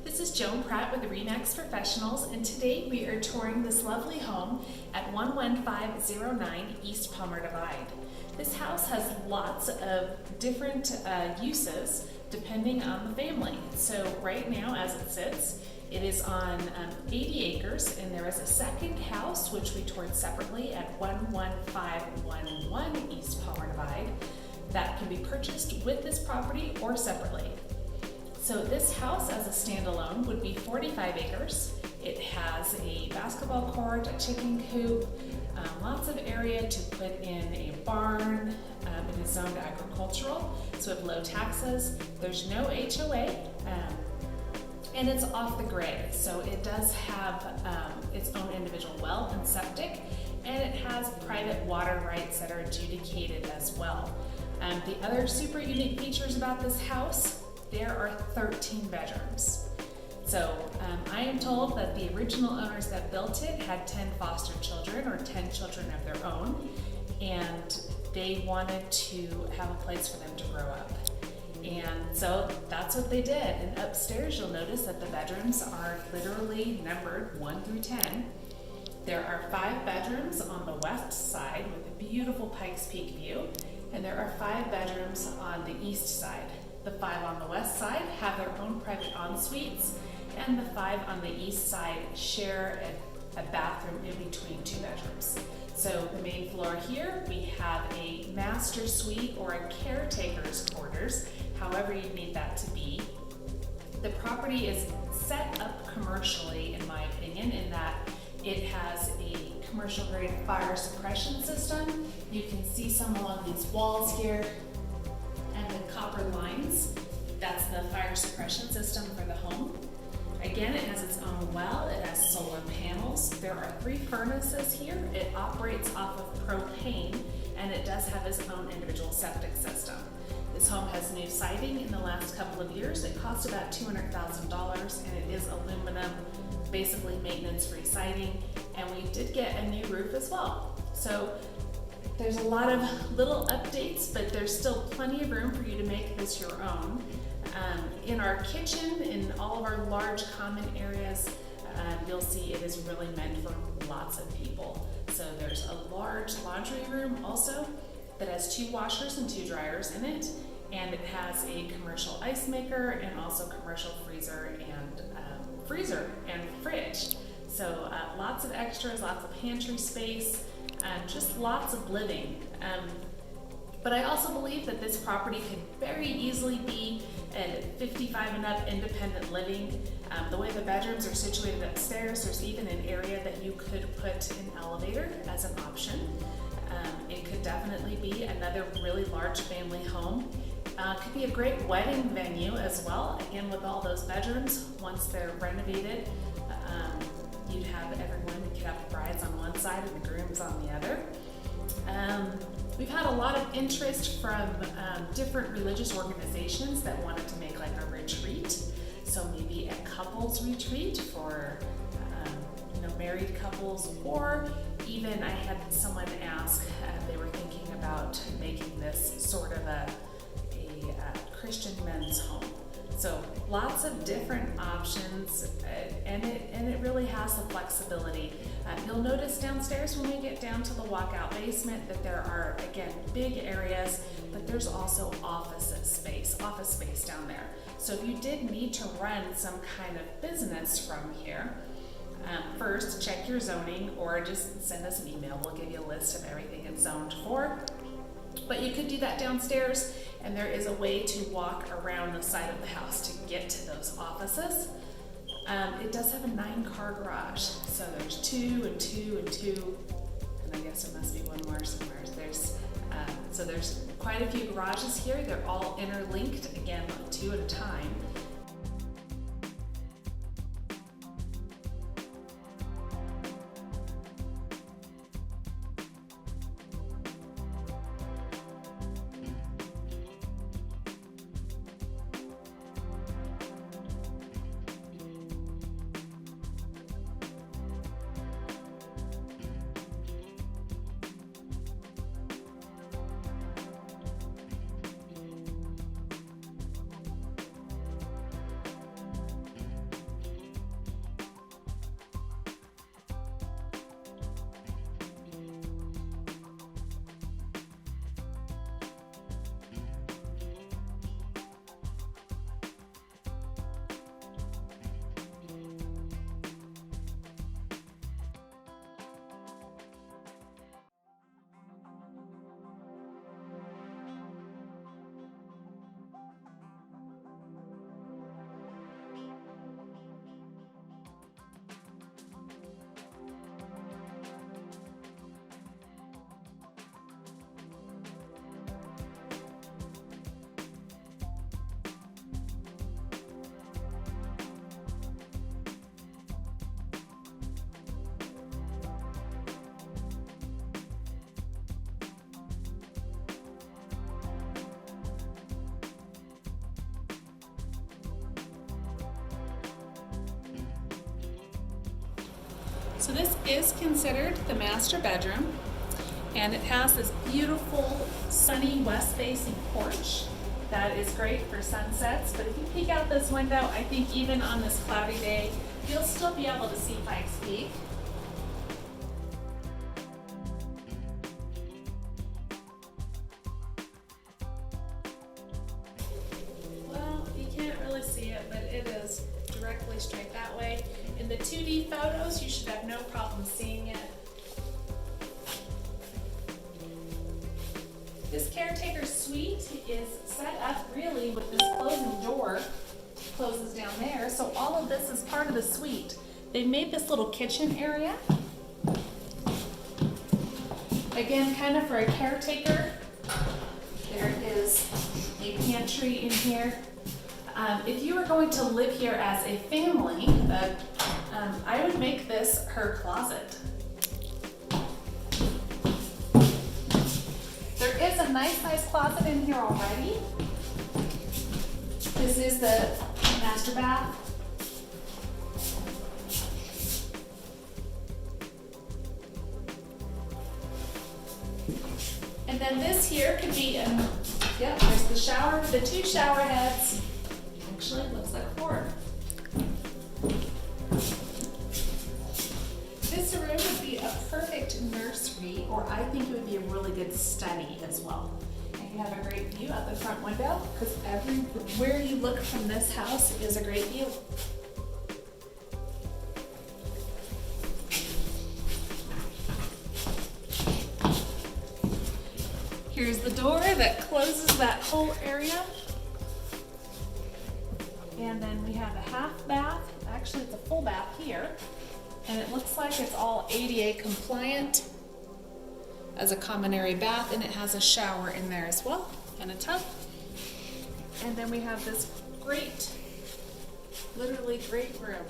This is Joan Pratt with the RE/MAX Professionals, and today we are touring this lovely home at 11509 East Palmer Divide. This house has lots of different uses depending on the family. So right now, as it sits, it is on 80 acres, and there is a second house which we toured separately at 11511 East Palmer Divide that can be purchased with this property or separately. So this house as a standalone would be 45 acres. It has a basketball court, a chicken coop, lots of area to put in a barn. It is zoned agricultural, so we have low taxes. There's no HOA, and it's off the grid. So it does have its own individual well and septic, and it has private water rights that are adjudicated as well. The other super unique features about this house, there are 13 bedrooms. So I am told that the original owners that built it had 10 foster children or 10 children of their own, and they wanted to have a place for them to grow up. And so that's what they did. And upstairs you'll notice that the bedrooms are literally numbered 1 through 10. There are 5 bedrooms on the west side with a beautiful Pikes Peak view, and there are 5 bedrooms on the east side. The 5 on the west side have their own private en-suites, and the 5 on the east side share a bathroom in between 2 bedrooms. So the main floor here, we have a master suite or a caretaker's quarters, however you need that to be. The property is set up commercially, in my opinion, in that it has a commercial grade fire suppression system. You can see some along these walls here, and the copper lines, that's the fire suppression system for the home. Again, it has its own well, it has solar panels. There are 3 furnaces here. It operates off of propane, and it does have its own individual septic system. This home has new siding in the last couple of years. It cost about $200,000, and it is aluminum, basically maintenance-free siding, and we did get a new roof as well. So there's a lot of little updates, but there's still plenty of room for you to make this your own. In our kitchen, in all of our large common areas, you'll see it is really meant for lots of people. So there's a large laundry room also that has 2 washers and 2 dryers in it, and it has a commercial ice maker and also commercial freezer and fridge. So lots of extras, lots of pantry space, just lots of living. But I also believe that this property could very easily be a 55 and up independent living. The way the bedrooms are situated upstairs, there's even an area that you could put an elevator as an option. It could definitely be another really large family home. Could be a great wedding venue as well. Again, with all those bedrooms, once they're renovated, you'd have everyone, you could have the brides on one side and the grooms on the other. We've had a lot of interest from different religious organizations that wanted to make like a retreat. So maybe a couples retreat for married couples, or even I had someone ask, they were thinking about making this sort of a Christian men's home. So lots of different options, and it really has the flexibility. You'll notice downstairs when we get down to the walkout basement that there are, again, big areas, but there's also office space down there. So if you did need to run some kind of business from here, first check your zoning or just send us an email. We'll give you a list of everything it's zoned for. But you could do that downstairs, and there is a way to walk around the side of the house to get to those offices. It does have a 9-car garage, so there's 2 and 2 and 2, and I guess there must be one more somewhere. So there's quite a few garages here. They're all interlinked, again, 2 at a time. So this is considered the master bedroom, and it has this beautiful sunny west-facing porch that is great for sunsets. But if you peek out this window, I think even on this cloudy day, you'll still be able to see Pikes Peak. Well, you can't really see it, but it is directly straight that way. In the 2D photos, you should have no problem seeing it. This caretaker suite is set up really with this closing door, closes down there, so all of this is part of the suite. They made this little kitchen area. Again, kind of for a caretaker. There is a pantry in here. If you were going to live here as a family, I would make this her closet. There is a nice size closet in here already. This is the master bath. And then this here could be, yep, there's the shower, the 2 shower heads. Actually, it looks like 4. This room would be a perfect nursery, or I think it would be a really good study as well. And you have a great view out the front window, because everywhere you look from this house is a great view. Here's the door that closes that whole area. And then we have a half bath. Actually, it's a full bath here. And it looks like it's all ADA compliant as a common area bath, and it has a shower in there as well, and a tub. And then we have this great, literally great room.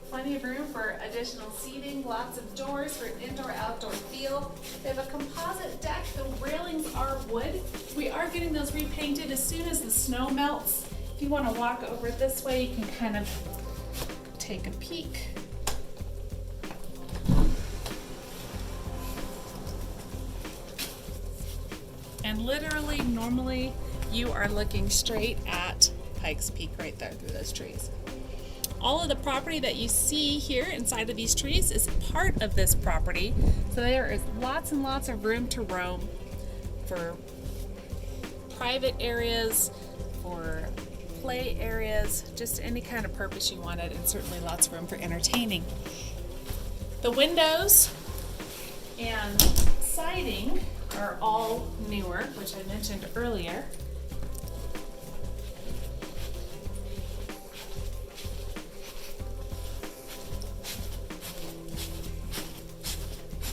Plenty of room for additional seating, lots of doors for an indoor-outdoor feel. They have a composite deck. The railings are wood. We are getting those repainted as soon as the snow melts. If you want to walk over it this way, you can kind of take a peek. And literally, normally, you are looking straight at Pikes Peak right there through those trees. All of the property that you see here inside of these trees is part of this property. So there is lots and lots of room to roam for private areas, for play areas, just any kind of purpose you wanted, and certainly lots of room for entertaining. The windows and siding are all newer, which I mentioned earlier.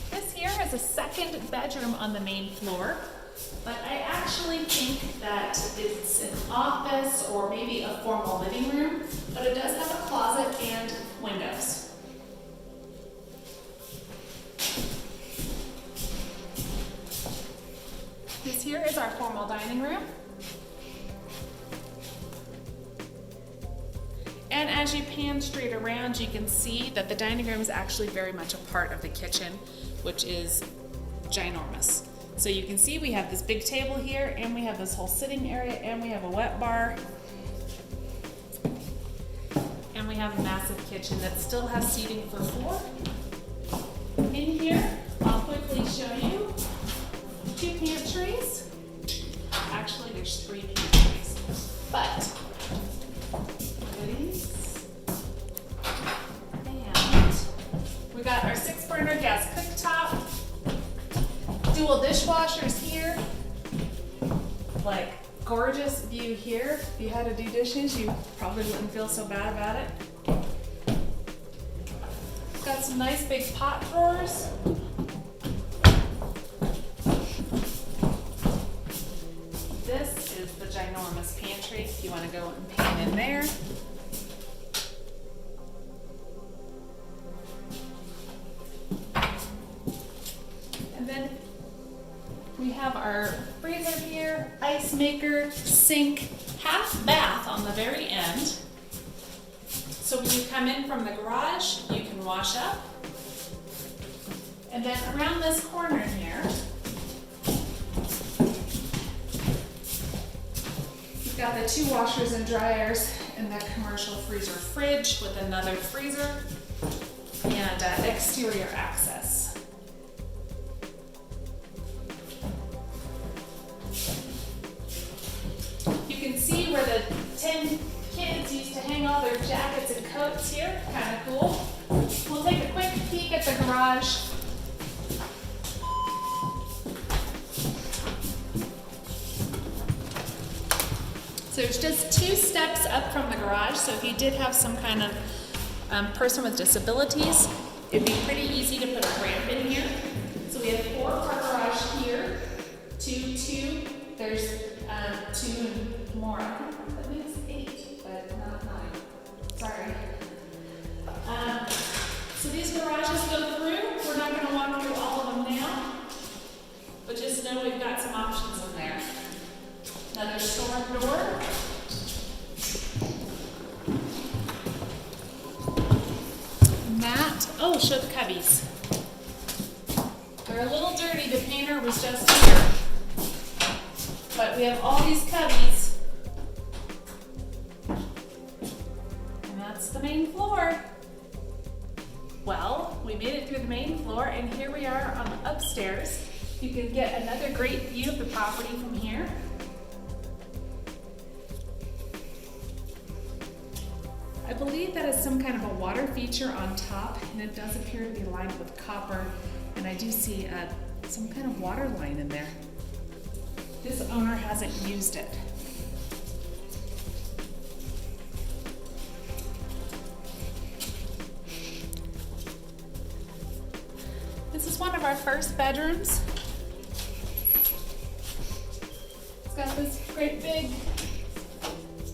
This here is a second bedroom on the main floor. But I actually think that it's an office or maybe a formal living room, but it does have a closet and windows. This here is our formal dining room. And as you pan straight around, you can see that the dining room is actually very much a part of the kitchen, which is ginormous. So you can see we have this big table here, and we have this whole sitting area, and we have a wet bar. And we have a massive kitchen that still has seating for 4. In here, I'll quickly show you 2 pantries. Actually, there's 3 pantries, but goodies. And we got our 6-burner gas cooktop. Dual dishwashers here. Like, gorgeous view here. If you had to do dishes, you probably wouldn't feel so bad about it. Got some nice big pot drawers. This is the ginormous pantry if you want to go and pan in there. And then we have our freezer here, ice maker, sink, half bath on the very end. So when you come in from the garage, you can wash up. And then around this corner here, you've got the 2 washers and dryers and the commercial freezer fridge with another freezer and exterior access. You can see where the 10 kids used to hang all their jackets and coats here, kind of cool. We'll take a quick peek at the garage. So there's just 2 steps up from the garage, so if you did have some kind of person with disabilities, it'd be pretty easy to put a ramp in here. So we have 4-car garage here, 2, there's 2 more. That makes 8, but not 9. Sorry. So these garages go through. We're not going to walk through all of them now, but just know we've got some options in there. Another storm door. Mat. Oh, show the cubbies. They're a little dirty. The painter was just here. But we have all these cubbies. And that's the main floor. Well, we made it through the main floor, and here we are on the upstairs. You can get another great view of the property from here. I believe that is some kind of a water feature on top, and it does appear to be lined with copper, and I do see some kind of water line in there. This owner hasn't used it. This is one of our first bedrooms. It's got this great big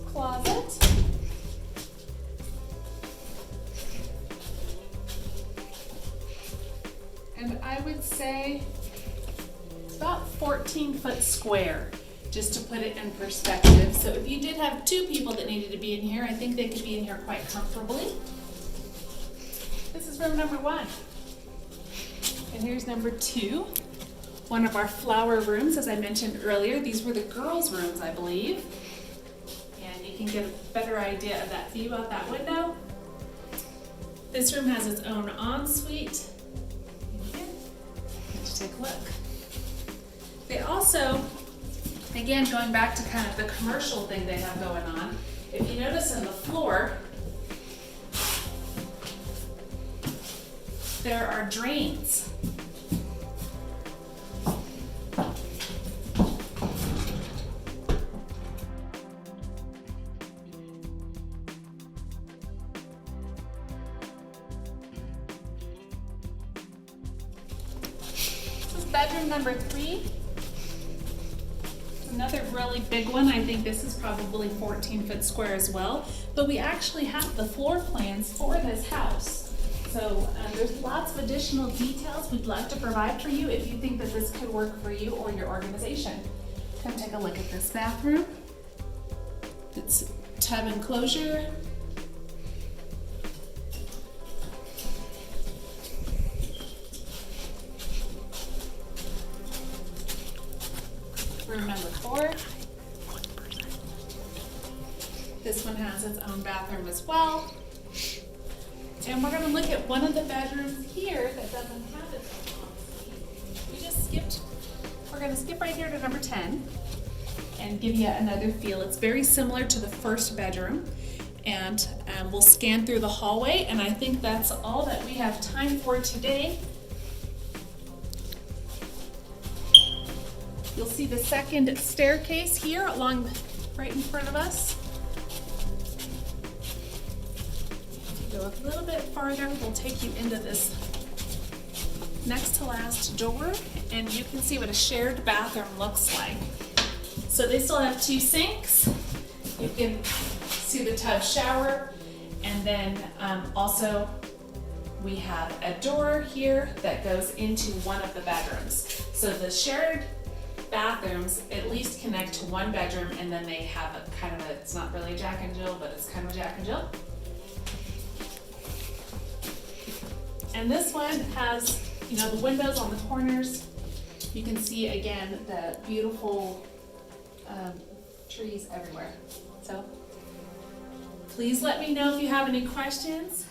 closet. And I would say it's about 14 foot square, just to put it in perspective. So if you did have 2 people that needed to be in here, I think they could be in here quite comfortably. This is room number 1. And here's number 2, one of our flower rooms. As I mentioned earlier, these were the girls' rooms, I believe. And you can get a better idea of that view out that window. This room has its own ensuite. Let's take a look. They also, again, going back to kind of the commercial thing they have going on, if you notice on the floor, there are drains. This is bedroom number 3. Another really big one. I think this is probably 14 foot square as well, but we actually have the floor plans for this house. So there's lots of additional details we'd love to provide for you if you think that this could work for you or your organization. Come take a look at this bathroom. It's tub enclosure. Room number 4. This one has its own bathroom as well. And we're going to look at one of the bedrooms here that doesn't have its own ensuite. We just skipped. We're going to skip right here to number 10 and give you another feel. It's very similar to the first bedroom, and we'll scan through the hallway, and I think that's all that we have time for today. You'll see the second staircase here along right in front of us. Go a little bit farther, we'll take you into this next to last door, and you can see what a shared bathroom looks like. So they still have 2 sinks. You can see the tub shower, and then also we have a door here that goes into one of the bedrooms. So the shared bathrooms at least connect to one bedroom, and then they have a kind of a, it's not really a Jack and Jill, but it's kind of a Jack and Jill. And this one has, the windows on the corners. You can see again the beautiful trees everywhere. So please let me know if you have any questions.